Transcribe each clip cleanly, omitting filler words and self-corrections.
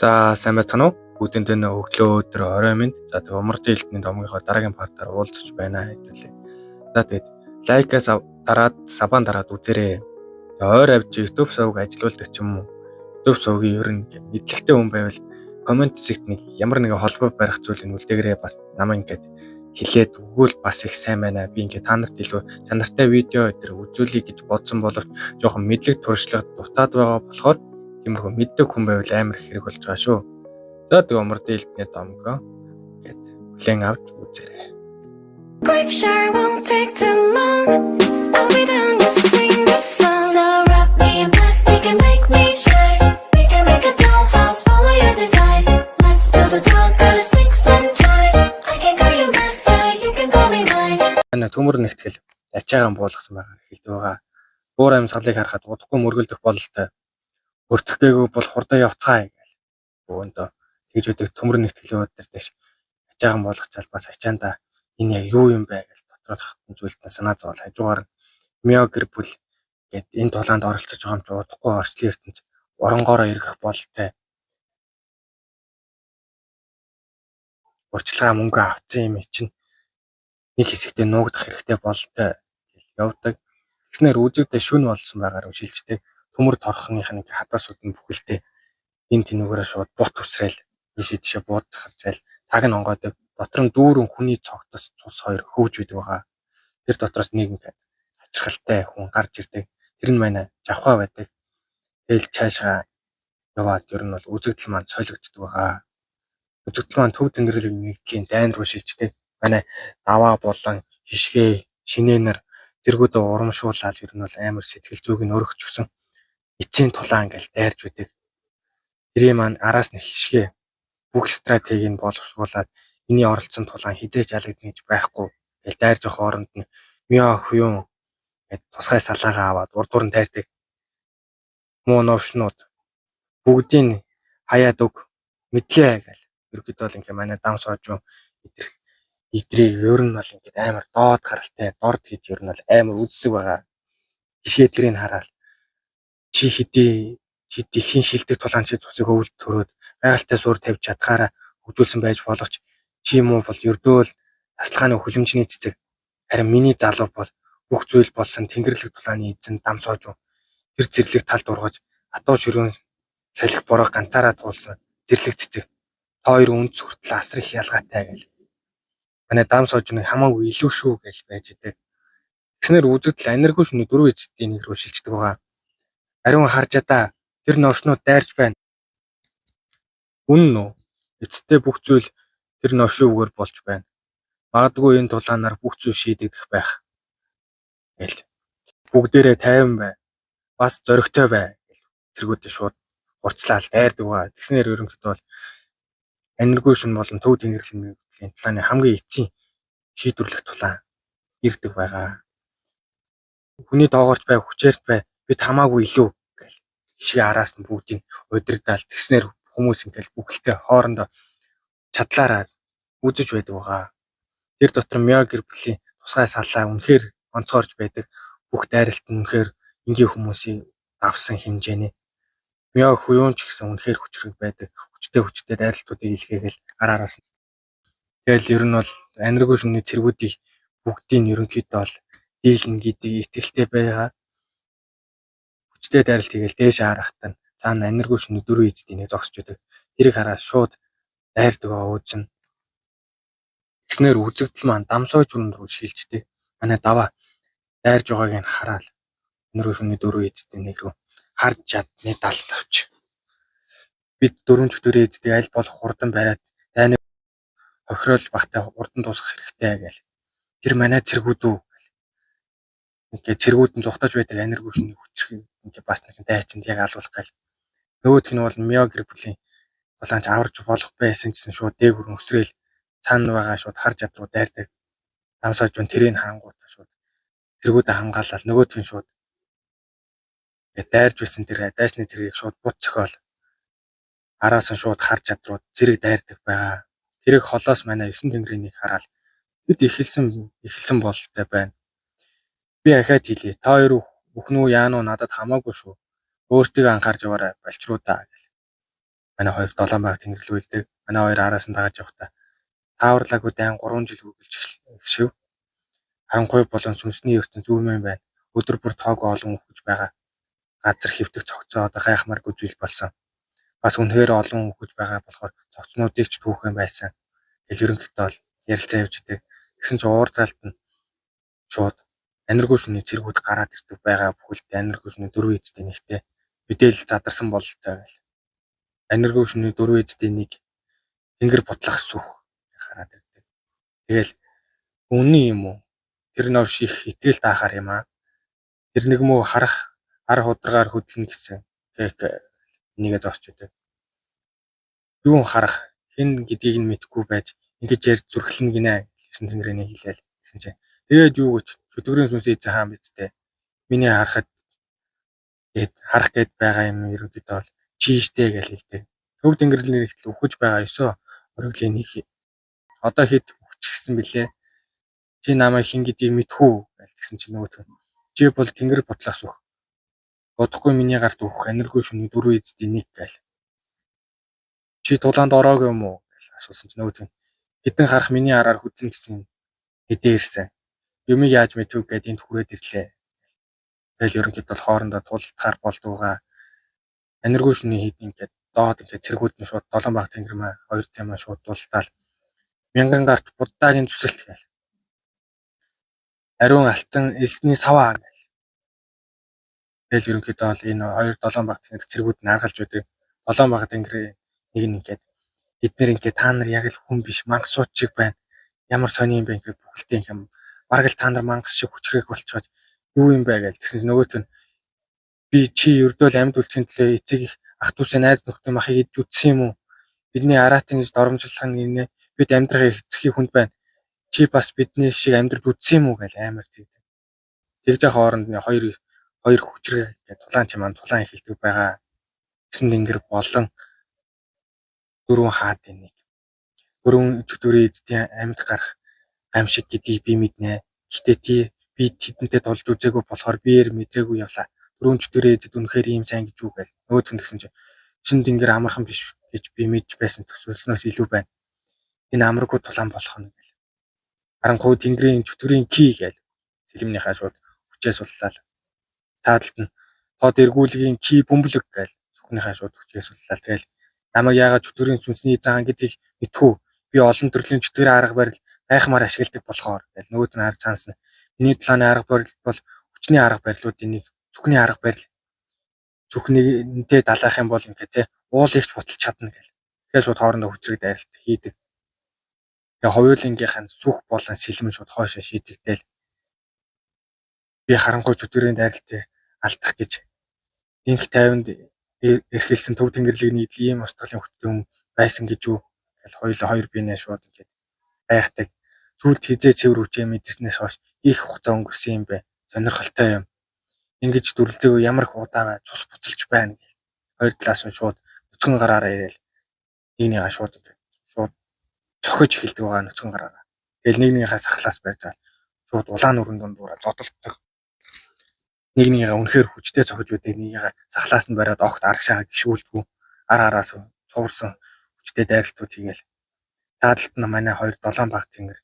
За сайн байцгаана уу? Бүгдэнд нь өглөө өдөр орой минь. За тэг умартай хэлтний домгийнхоо дараагийн партаар уулзч байна хэвлээ. За тэгээд лайкаас дараад сабан дараад үзээрэй. Ойр авч YouTube сувг ажилуулдаг ч юм уу? YouTube сувгийн ер нь мэдлэгтэй хүн байвал комент зэгт нэг ямар нэгэн холбоо барих зүйлийг үлдээгээрээ бас намайг ингээд хэлээд өгвөл бас их сайн байна. Би ингээд та нарт илүү чанартай видео өдр үзүүлэе гэж бодсон боловч жоохон мэдлэг туршлага дутаад байгаа болохоор тиймэрхүү мэддэг хүн байвал амар хэрэг болж байгаа шүү. За тэг умартай хэлтний домгоо гэд хүлэн авч үзээрэй. Quick shower won't take too long. I'll be down just to sing this song. So wrap me in plastic and make me shine. We can make a dollhouse, follow your design. Let's build a doll, got a six and twine. I can call you master, you can call me mine. Ana төмөр нэгтгэл ачаагаан буулгасан байгаа хэлдэг байгаа. Буур амьсгалыг харахад удахгүй мөргөлдөх бололтой. Өртөхгээгүй бол хурдан явцгаая гэл. Өөндөө тэгж үүдэг төмөр нэгтгэлийн өдөр дэш ачаагаан болгочаал бас ачаанда энэ яг юу юм бэ гэж доторх зүйлтэн санаа зовол хажуугаар мё гэр бүл гэд энэ тулаанд оролцож байгаа юм чи удахгүй орчлын ертөнц оронгоороо эргэх бололтой. Урчлагаа мөнгө авцсан юм чинь нэг хэсэгтээ нуугдах хэрэгтэй бололтой гэж явдаг. Тэгснээр үзэгдээ шүн болсон байгаагаар шилждэг. Төмөр торхоных нь хадаас үдэн бүхэлдээ энэ тэнүүгээрээ шууд бут усрайл ийшээ тийшээ буудах харжаал таг нь онгойдог. Дотор нь дүүрэн хүний цогтос цус хоёр хөвж үйдэг байгаа. Тэр дотроос нэг ингээд ачирхалтай хүн гарч ирдэг. Тэр нь манай жавхаа байдаг. Тэгэл цаашгаа яваад ер нь бол үзэгдэл маань солигддог байгаа. Үзэгдэл маань төв тэнгэрлэг нэгдлийн дайн руу шилждэг. Манай даваа болон хишгээ шинээнэр зэргүүдээ урамшуулаад ер нь бол амар сэтгэл зүйг нь өргөж өгсөн. Эцсийн тулаан ингээл дайрж үүдэг. Тэрийн маань араас нь хишгээ бүх стратегийг боловсруулад миний оролцсон тулаан хизээж ялагдана гэж байхгүй. Тэгэл дайрж явах хооронд нь мё хүйн гэд тусгай салаагаа аваад урдуур нь дайрдаг. Муу новшнууд бүгдийг хаяад өг мэдлээ гэл. Ерөөдөө бол ингээ манай дам соожуу идрийг ер нь бол ингээ амар доод гаралтай дорд гэж ер нь бол амар үздэг байгаа. Хишгээ тэрийг хараад чи хэдий чи дэлхийн шилдэг тулаан чи цусыг өвөлд төрөөд гайхалтай суурь тавьж чадхаараа хөгжүүлсэн байж болох ч чи юм уу бол ердөө л тасалгааны хөлөмжний цэцэг. Харин миний залуу бол бүх зүйл болсон тэнгэрлэг тулааны эзэн дам соожуу. Тэр зэрлэг талд ургаж атуу ширүүн салхи бороо ганцаараа туулсан зэрлэг цэцэг. Та хоёр үнц хүртэл асар их ялгаатай гэл. Манай дам соожны хамаагүй илүү шүү гэж байж идэг. Тэгснэр үзэгдэл аниргүй шүний дөрөв эцэдийн нэг рүү шилждэг байгаа. Ариун харжадаа тэр новшнууд дайрч байна. Үнэн үү? Эцэстээ бүх зүйл тэр новшийн үгээр болж байна. Магадгүй энэ тулаанаар бүх зүйл шийдэгдэх байх. Гэл. Бүгдээрээ тайван бай. Бас зоригтой бай гэл. Тэргүүдээ шууд хурцлаад дайрдаг байгаа. Тэгснэр ерөнхийдөө бол аниргүй шүн болон төв тэнгэрлэгийн тулааны хамгийн эцсийн шийдвэрлэх тулаан ирдэг байгаа. Хүний доогоорч бай, хүчээрч бай. Бид хамаагүй илүү гэл. Хишээ араас нь бүгдийг удирдаал тэгснэр хүмүүс ингээл бүхэлдээ хоорондоо чадлаараа үзэж байдаг байгаа. Тэр дотор мё гэр бүлийн тусгай саллаа үнэхээр онцгорж байдаг. Бүх дайралт нь үнэхээр энгийн хүмүүсийн давсан хэмжээний. Мё хуйуун ч гэсэн үнэхээр хүчрэг байдаг. Хүчтэй дайралтуудыг илгээгээл араараас. Тэгэл ер нь бол аниргүй шүний цэргүүдийг бүгдийг нь ерөнхийдөө бол дийлэн гэдэг итгэлтэй байгаа. Хүчтэй дайралт хийгээл дээш харахтаа цаана аниргүй шүний дөрөв эцдийн нэг зогсож байдаг. Тэрийг хараад шууд дайрдаг өөзөн. Тэгснэр үзэгдэл маань дамсойж үнэн рүү шилждэг. Манай даваа дайрж байгааг нь хараад аниргүй шүний дөрөв эцдийн нэг рүү харж чадны дал авч. Бид дөрвөн чөтгөрийн эцдийг аль болох хурдан бариад дайны хохироол багтаа хурдан дуусгах хэрэгтэй гэл. Тэр манай цэргүүд үү гэл. Ингээ цэргүүд нь зүхтаж байдаг аниргүй шүний хүчрэг ингээ бас нэг дайчинд яг алуулах гэл. Нөгөөх нь бол мё гэр бүлийн тулаанч аварч болох байсан гэсэн шууд дээгүр өсрөөл цаана байгаа шууд харж ядруу дайрдаг. Дамсаажун тэрийг хангуудаа шууд тэргүүдээ хангаалал нөгөөх нь шууд дайрж байсан тэр дайсны зэргийг шууд бут цохиол араас нь шууд харж ядруу зэрэг дайрдаг байгаа. Тэрийг холоос манай 9 тэнгэрийн нэг хараад бид эхэлсэн бололтой байна. Би ахаад хэлье. Та хоёр бүхэн үү яануу надад хамаагүй шүү. Өөртөө анхаарч яваарай болчруу даа гэл. манай хоёр долоон баг тэнгэрлэг үлдэг. Манай хоёр араас нь дагаж явахдаа тааварлаагүй дайн 3 жил үргэлж эхшив. Харанхуй болон сүнсний ертөнц зүүмэн байна. Өдөр бүр тоогүй олон үхэж байгаа. Газар хэвтэх цогцоо одоо гайхмааргүй зүйл болсон. Бас үнэхээр олон үхэж байгаа болохоор цогцнуудыг ч түүхэн байсан. Тэгэл ерөнхийдөө бол ярилцаа явж идэг. Тэгсэн чинь уурзаалт нь шууд аниргүй шүний цэргүүд гараад ирдэг байгаа бүхэлд аниргүй шүний дөрвөн эзэдийн нэгтэй мэдээлэл задарсан бололтой байл. Аниргүй шүний дөрвөн эзэдийн нэг тэнгэр бутлах сүх гараад ирдэг. Тэгэл үнэн юм уу? Тэр новш их итгэл таахаар юм аа. Тэр нэг мөө харах ар хударгаар хөдлөн гэсэн. Тэг нэгэ зогсч идэг. Юун харах хэн гэдгийг нь мэдэхгүй байж ингэж ярьж зүрхлэн гинэ гэсэн тэнгэрийн хэлээл гэсэн чинь тэгээд юу гэж чөтгөрийн сүнс эзэн хаан бидтэй миний харах гээд байгаа юм ерөнхийдөө бол чийштэй гэж хэлдэг. Төв тэнгэрлийн нэгтэл үхэж байгаа 9 ориглын нэг одоо хэд үхчихсэн бэлээ. Чи намайг хэн гэдгийг мэдхүү гэсэн чинь нөгөө чи бол тэнгэр бутлах сүх. Бодохгүй миний гарт үхэх аниргүй шүний дөрвөн эзэдийн нэг гээл. Чи тулаанд ороогүй юм уу гэж асуусан чинь нөгөө хэдэн харах миний араар хөдлөн гэсэн хэдээ ирсэн. Юмыг яаж мэдвүү гэдээ энд хүрээд ирлээ. Тэгэл ерөнхийдөө бол хоорондоо тулдахаар болдгоогаа аниргүй шүний хэд ингээд доод ингээд цэргүүд нь шууд долоон баг тэнгэрмээ хоёр таймаа шууд дултаал мянган гарт буддагийн зүсэлт гээл. Ариун алтан элсний саваа гээл. Тэгэл ерөнхийдөө бол энэ хоёр долоон баг тэнгэр цэргүүд нь аргалж байдаг. Долоон баг тэнгэрийн нэг нь ингээд эднэр ингээд та нар яг л хүн биш мангасууд шиг байна. Ямар сони юм бэ ингээд бүхэлдээ юм. Бараг л та нар мангас шиг хүчрээх болчиход юу юм бэ гэж тэгсэн чинь нөгөөт нь би чи ердөөл амьд үлдэхин төлөө эцэг их ах дүүсээ найз нөхдөд махыг идж үтсэн юм уу? Бидний араатын гэж доромжлох нь гинэ. Бид амьдрахыг хэтэрхий хүнд байна. Чи бас бидний шиг амьдрж үтсэн юм уу гэж амар тэгдэг. Тэгж яхаа хооронд нь хоёр хүчрэг гэдэг тулаан чи маань тулаан эхэлдэг байгаа. 9 тэнгэр болон дөрвөн хаадын нэг. Дөрвөн чөтгөрийн эзэдийн амьд гарах гамшиг гэдгийг би мэднэ. Гэтэ би тэдэнтэй тулж үзээгүй болохоор биеэр мэдрээгүй явлаа. Дөрвөн чөтгөрийн эзэд үнэхээр ийм сайн гэж юу гээл. Нөгөөд нь гэсэн чинь чин тэнгэр амархан биш гэж би мэдж байсан төсвөлснөөс илүү байна. Энэ амаргүй тулаан болох нь гээл. Харанхуй тэнгэрийн чөтгөрийн ки гээл. Сэлмнийхаа шууд хүчээ суллаа. Таадалд нь тод эргүүлгийн ки бөмбөлөг гээл. Сүхнийхаа шууд хүчээ суллаа. Тэгэл намайг яагаад чөтгөрийн сүнсний эзэн гэдгийг мэдхүү. Би олон төрлийн чөтгөрийн арга барил гайхмаар ашигладаг болохоор гээл. Нөгөөд нь харж цаанаас нь миний талааны арга барил бол хүчний арга барилуудын нэг зүхний арга барил. Зүхнийтэй далайх юм бол ингээ те уулыгч буталж чадна гээл. Тэгэхээр шууд хоорондоо хүчрэг дайралт хийдэг. Тэгээ хоёулынгийнх нь сүх болон сэлмэн шууд хоошоо шийдэгдээл. Би харанхуй чөтгөрийн дайралтыг алдах гэж инх тайванд эрхэлсэн төв тэнгэрлэгний ийм устгалын хөтөн байсан гэж юу гэж хоёр бинээ шууд ингээд байхдаг. Зүйлд хизээ цэвэр хүчээ мэдэрснээс хойш их хугацаа өнгөрсөн юм бэ. Сонирхолтой юм. Ингэж дүрлзээгөө ямар их удаа цус буцалж байна гэх. Хоёр талаас нь шууд нүцгэн гараараа ирээл нэгнийгаа шууд цохиж эхэлдэг байгаа нүцгэн гараараа. Тэгэл нэгнийхээ сахлаас барьж байгаа. Шууд улаан нүрэн дундуура зодтолдог. Нэгнийгээ үнэхээр хүчтэй цохиж байдаг. Нэгнийгээ сахлаас нь бариад огт арагшаа гიშүүлдэггүй. Араас цуварсан хүчтэй дайралтууд хийгээл. Таадалд нь манай хоёр долоон баг тэнгэр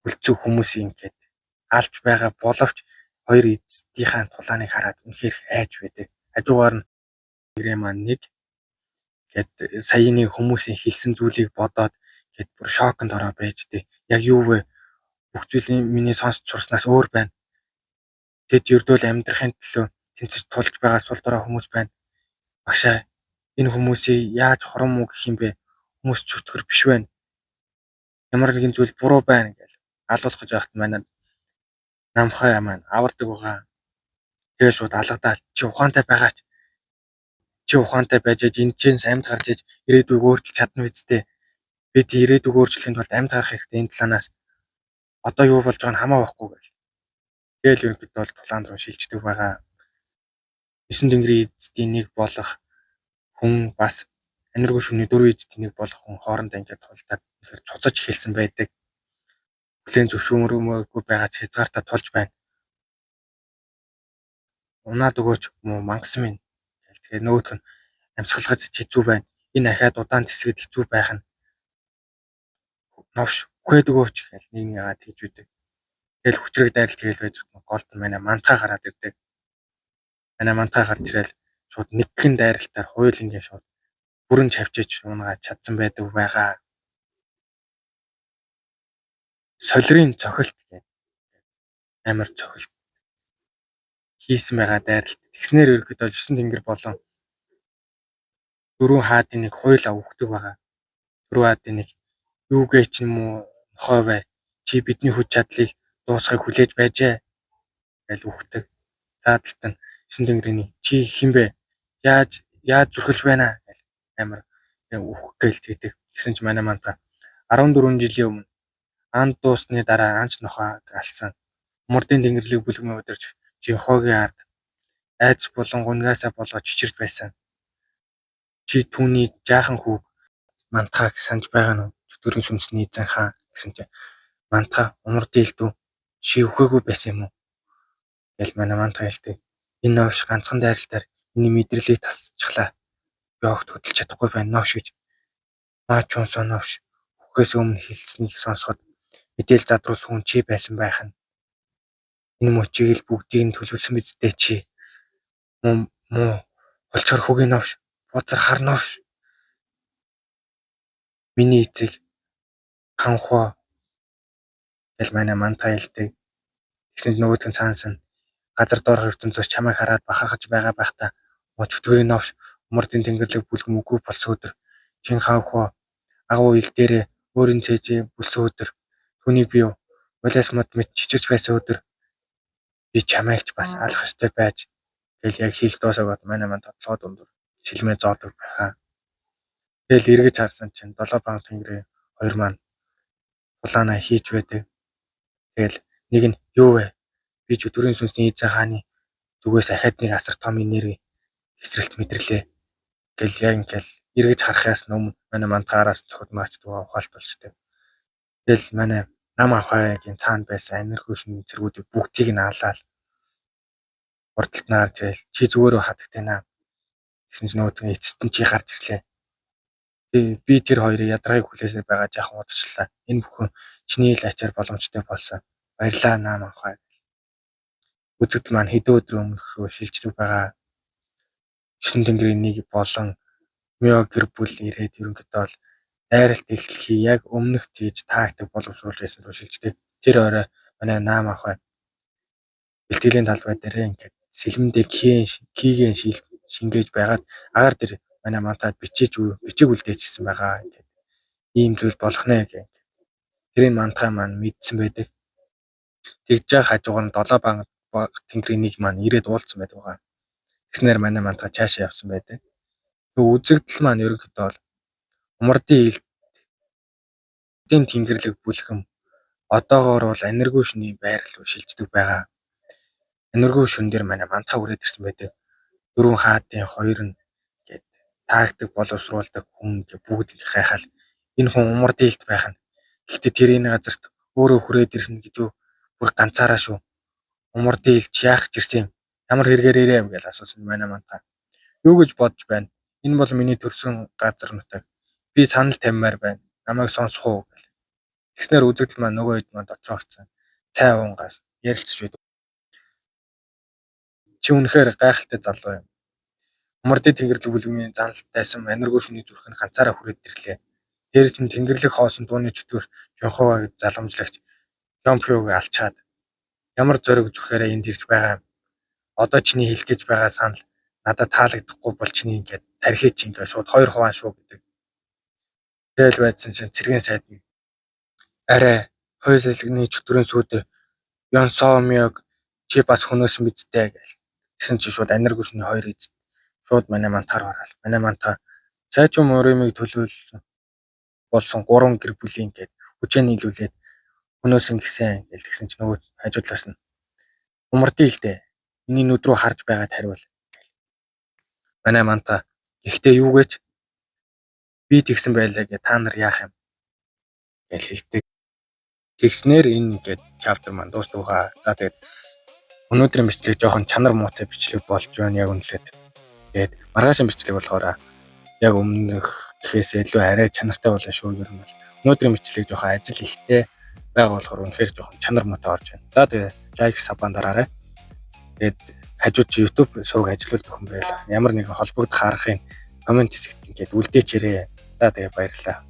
үлцэх хүмүүсийн ингээд алж байгаа боловч хоёр эзэдийнхээ тулааныг хараад үнэхээр айж байдаг. Хажуугаар нь тэнгэрийн маань нэг гэд саяны хүмүүсийн хэлсэн зүйлийг бодоод гэд бүр шоконд ороо байж дээ. Яг юу вэ? Бүх зүйлийн миний сонсч сурснаас өөр байна. Тэд ердөөл амьдрахын төлөө тэнцэж тулж байгаа сул дорой хүмүүс байна. Багшаа энэ хүмүүсийг яаж хором уу гэх юм бэ? Хүмүүс чөтгөр биш байна. Ямар нэгэн зүйл буруу байна гэж алуулах гэж байхад манай намхай маань авардаг байгаа. Тэгээ шууд алгадаад чи ухаантай байгаач. Чи ухаантай байж энэ чинь амьд гарч иж ирээдүйг өөрчилж чадна үсттэй. Бид ирээдүйг өөрчлөхийн тулд амьд гарах хэрэгтэй энэ талаанаас одоо юу болж байгааг нь хамаа байхгүй гэж. Тэгэл ерөнхийдөө бол тулаан руу шилждэг байгаа. 9 тэнгэрийн эзэдийн нэг болох хүн бас аниргүй шүний дөрвөн эзэдийн нэг болох хүн хоорондоо ингээд тулдаад тэгэхээр цуцаж эхэлсэн байдаг. Бүлээн зөвшөөрөөгүй байгаа ч хязгаартаа тулж байна. Унаад өгөөч муу мангас минь. Тэгэхээр нөгөөх нь амьсгалахад хэцүү байна. энэ ахаад удаан тэсгэд хэцүү байх нь новш үхээд өгөөч гэж нэг нэгээд хийж үүдэг. Тэгэл хүчрэг дайралт хийгээл байж голд манай мантаа гараад ирдэг. Манай мантаа гарч ирэл шууд нэгхэн дайралтаар хуйлангийн шууд бүрэн чавчиж унгаад чадсан байдаг байгаа. Солирын цохилт гэдэг амар цохилт хийсэн байгаа дайралт. Тэгснээр ерөөдөө 9 тэнгэр болон 4 хаадын нэг хуйлаа өгдөг байгаа. 4 хаадын нэг юу гээч юм уу нохой бай. Чи бидний хүч чадлыг дуусгахыг хүлээж байжээ гэж өгдөг. Заадалт нь 9 тэнгэрийн чи хэн бэ? Яаж зүрхэлж байна гэж амар өгөх гээл тэгдэг. Тэгсэн чи манай мантаа 14 жилийн өмнө анд дуусны дараа анч нохой алсан. Мурдын тэнгэрлэг бүлгэн өдөрч жинхоогийн ард айц болон гунгаасаа болоод чичирд байсан. Чи түүний жаахан хүүг мантахаг санаж байгаа нь чөтгөрийн сүнсний эзэн хаан гэсэн чи мантаа умар дийлдүү чи өгөөгүй байсан юм уу? Гэл манай мантаа хэлдэг. Энэ новш ганцхан дайралтаар миний мэдрэлийг тасчихлаа. Би огт хөдөлж чадахгүй байна новш гэж. Маач хүн соновш өгөхөөс өмнө хэлснийг сонсоход мэдээл задрус хүн чи байсан байх нь. Энэ мөчийг л бүгдийг нь төлөвлөсөн биз дээ чи. Муу олчор хөгийн новш бузар харновш. Миний эцэг канхоо гэл манай мантаа хэлдэг. Тэгсэн нөгөөд нь цаанаас нь газар доор ертөнцөөс чамайг хараад бахархаж байгаа байхдаа чөтгөрийн новш умардын тэнгэрлэг бүлгэн үгүй болсон өдөр чин хаанхоо агуу ил дээрээ өөрийн цээжээ бүлсэн өдөр түүний би улаас мод мэд чичирч байсан өдөр би чамайг ч бас алах ёстой байж гэл яг хэл дуусаад манай манд тодлоод өндөр сэлмээ зоодог байхаа. Тэгэл эргэж харсан чинь 7 банк тэнгэрийн хоёр маань улаанаа хийж байдаг. Тэгэл нэг нь юу вэ? Би чөтгөрийн сүнсний эзэн хааны зүгээс ахаад нэг асар том энерги хэсрэлт мэдэрлээ. Гэл яг ингээл эргэж харахаас өмнө манай мантаараас цохид маач дууга ухаалт болчтой. Тэгэл манай нам авхайгийн цаанд байсан энерги шүн зэргүүдийг бүгдийг нь алаал урдталт нь харж байл чи зүгээрөө хатагтайнаа. Гэсэн чинь нөгөө эцэст нь чи гарч ирлээ. Би тэр хоёрын ядаргаыг хүлээсээр байгаа жаахан удажлаа. Энэ бүхэн чиний л ачаар боломжтой болсон. Баярлаа нам авхай. Үзэгдэл маань хэдэн өдрийн өмнө рүү шилждэг байгаа. 9 тэнгэрийн нэг болон Мё гэр бүл ирээд ерөнхийдөө бол дайралт эхлэхий яг өмнөх тийж таагдаг боловсруулж байсан руу шилждэг. Тэр орой манай нам авхай бэлтгэлийн талбай дээр ингээд сэлмэндээ кийгэн шингээж байгаад агаар дээр манай мантад бичиг үлдээчихсэн байгаа. Ингээд ийм зүйл болох нэ гэх. Тэрийн мантаа маань мэдсэн байдаг. Тэгж яах хажуугаар нь 7 банк тэнгэрийн нэг маань ирээд уулзсан байдаг. Тэгснээр манай мантаа цаашаа явсан байдаг. Үзэгдэл маань ерөнхийдөө бол умардын илтийн тэнгэрлэг бүлхэм одоогоор бол энерги шүний байр руу шилждэг байгаа. Энерги шүн дээр манай мантаа үрээд ирсэн байдаг. 4 хаадын 2 нь гээд таагдаг боловсруулдаг хүн гэ бүгд их гайхал энэ хүн умардын илт байх нь. Гэхдээ тэрийн газарт өөрөө хүрээд ирнэ гэж юу бүр ганцаараа шүү. Умардын илт яах ч ирсэн ямар хэрэгээр ирээ гэж асуусан манай мантаа. Юу гэж бодож байна? Энэ бол миний төрсөн газар нутаг. Би санал таммаар байна. Намайг сонсох уу гэл. Тэгснээр үзэгдэл маань нөгөө хэд маань дотроо орсон. Цай унгаас ярилцж байдаг. Чи үнэхээр гайхалтай залуу юм. Умардын тэнгэрлэг бүлгийн заналтайсан энерги шүний зүрх нь ганцаараа хүрээд ирлээ. Дээрс нь тэнгэрлэг хоосон дууны чөтгөр жонхоо заламжлагч Жомфёг алчаад ямар зориг зүрхээрээ энд ирж байгаа юм. Одоо чиний хэлэх гэж байгаа санал надад таалагдахгүй бол чиний ингээд тархий чи ингээд шууд 2 хуваан шүү гэдэг. Тэгэл байдсан чинь цэргийн сайд нь арай хойсолгны чөтгөрийн сүйд Ёнсомёг чи бас хөнөөсөн бидтэй гэл. Гэсэн чи шууд энерги шүний 2 эзэд шууд манай мантаар ороод манай мантаа цайчуу мууримыг төлөөлсөн болсон 3 гэр бүлийн гээд хүчээ нийлүүлээд хөнөөсөн гисэн гэл тэгсэн чи нөгөө хажуудлаас нь умардын илтээ миний нүд рүү харж байгаад хариул. Манай мантаа ихтэй юу гэж би тэгсэн байлаа гэ та нар яах юм гэж хэлдэг. Тэгснээр энэ гээд чаптер маань дуустуугаа. За тэгээд өнөөдрийн бичлэг жоохон чанар муутай бичлэг болж байна яг үнэлээд. Тэгээд маргаашийн бичлэг болохоор яг өмнөх гэхээс илүү арай чанартай болно шүү. Ер нь бол өнөөдрийн мэтлэг жоохон ажил ихтэй байгаа болохоор үнэхээр жоохон чанар муутай орж байна. За тэгээ лайк сабан дараарай. Тэгээд хажууд чи YouTube сувг ажиллуулдаг хүн байла. Ямар нэгэн холбогдох аргын комент хэсэгт ингээд үлдээчээрээ. За тэгээ баярлалаа.